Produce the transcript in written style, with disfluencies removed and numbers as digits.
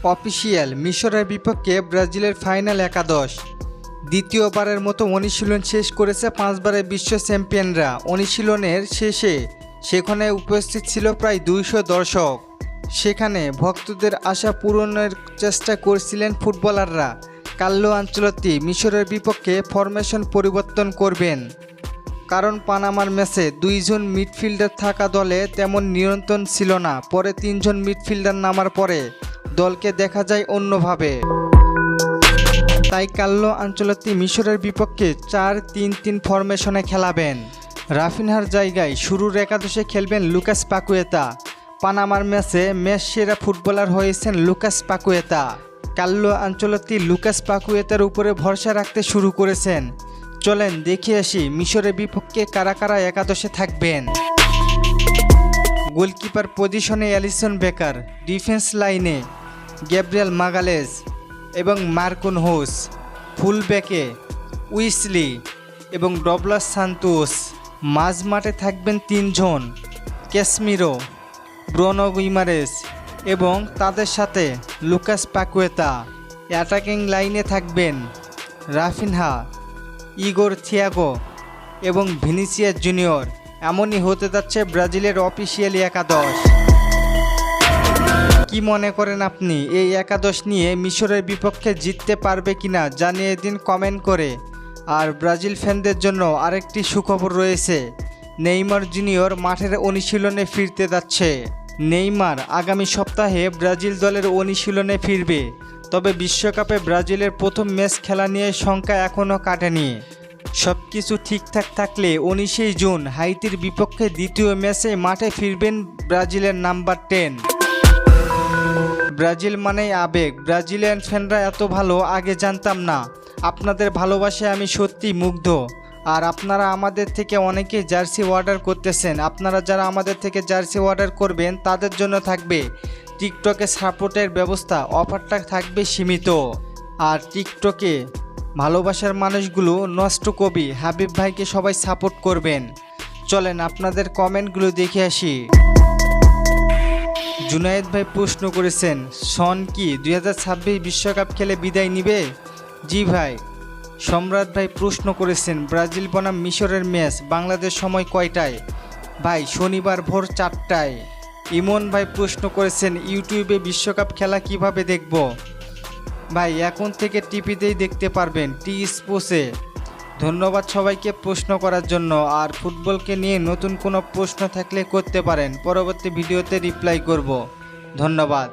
Official মিশরের বিপক্ষে ব্রাজিলের ফাইনাল একাদশ। দ্বিতীয়বারের মতো অনুশীলন শেষ করেছে 5 বারের বিশ্ব চ্যাম্পিয়নরা। অনুশীলনের শেষে সেখানে উপস্থিত ছিল প্রায় 200 দর্শক। সেখানে ভক্তদের আশা পূরণের চেষ্টা করছিলেন ফুটবলাররা। কার্লো আনচেলত্তি মিশরের বিপক্ষে ফরমেশন পরিবর্তন করবেন, কারণ পানামার ম্যাচে 2 জন মিডফিল্ডার থাকা দলে তেমন নিয়ন্ত্রণ ছিল না। পরে 3 জন মিডফিল্ডার নামার পরে দলকে দেখা যায় অন্যভাবে। তাই কার্লো আনচেলত্তি মিশরের বিপক্ষে 4-3-3 ফরমেশনে খেলাবেন। রাফিনহার জায়গায় শুরুর একাদশে খেলবেন লুকাস পাকুয়েতা। পানামার ম্যাচে ম্যাচ সেরা ফুটবলার হয়েছেন Lucas Paqueta. Carlo Ancelotti Lucas পাকুয়েতার উপরে ভরসা রাখতে শুরু করেছেন। চলেন দেখে আসি মিশরের বিপক্ষে কারা কারা একাদশে থাকবেন। গোলকিপার পজিশনে অ্যালিসন বেকার, ডিফেন্স লাইনে গ্যাব্রিয়েল মাগালেস এবং মার্কুন হোস, ফুল ব্যাকে উইসলি এবং ডগলাস সান্তোস। মাঝ মাঠে থাকবেন 3 জন, ক্যাসমিরো, ব্রুনো গুইমারেস এবং তাদের সাথে লুকাস পাকুয়েতা। অ্যাটাকিং লাইনে থাকবেন রাফিনহা, ইগোর থিয়াগো এবং ভিনিসিয়াস জুনিয়র। এমনই হতে যাচ্ছে ব্রাজিলের অফিসিয়াল একাদশ। কি মনে করেন আপনি, এই একাদশ নিয়ে মিশরের বিপক্ষে জিততে পারবে কিনা জানিয়ে দিন কমেন্ট করে। আর ব্রাজিল ফ্যানদের জন্য আরেকটি সুখবর রয়েছে, নেইমার জুনিয়র মাঠের অনুশীলনে ফিরতে যাচ্ছে। নেইমার আগামী সপ্তাহে ব্রাজিল দলের অনুশীলনে ফিরবে। তবে বিশ্বকাপে ব্রাজিলের প্রথম ম্যাচ খেলা নিয়ে শঙ্কা এখনও কাটেনি। সব কিছু ঠিকঠাক থাকলে 19 জুন হাইতির বিপক্ষে দ্বিতীয় ম্যাচে মাঠে ফিরবেন ব্রাজিলের নাম্বার 10। ব্রাজিল মানেই আবেগ। ব্রাজিলিয়ান ফ্যানরা এত ভালো আগে জানতাম না। আপনাদের ভালোবাসায় আমি সত্যি মুগ্ধ। আর আপনারা আমাদের থেকে অনেকে জার্সি অর্ডার করতেছেন। আপনারা যারা আমাদের থেকে জার্সি অর্ডার করবেন তাদের জন্য থাকবে টিকটকে সাপোর্টের ব্যবস্থা। অফারটা থাকবে সীমিত। আর টিকটকে ভালোবাসার মানুষগুলো নষ্ট কবি হাবিব ভাইকে সবাই সাপোর্ট করবেন। চলেন আপনাদের কমেন্টগুলো দেখে আসি। জুনায়েদ ভাই প্রশ্ন করেছেন, শন কি 2026 বিশ্বকাপ খেলে বিদায় নিবে? জি ভাই। সম্রাট ভাই প্রশ্ন করেছেন, ব্রাজিল বনাম মিশরের ম্যাচ বাংলাদেশ সময় কয়টায়? ভাই শনিবার ভোর 4টায়। ইমন ভাই প্রশ্ন করেছেন, ইউটিউবে বিশ্বকাপ খেলা কিভাবে দেখব? ভাই এখন থেকে টিভিতেই দেখতে পারবেন, টি স্পোর্টসে। ধন্যবাদ সবাইকে প্রশ্ন করার জন্য। আর ফুটবলকে নিয়ে নতুন কোনো প্রশ্ন থাকলে করতে পারেন, পরবর্তী ভিডিওতে রিপ্লাই করব। ধন্যবাদ।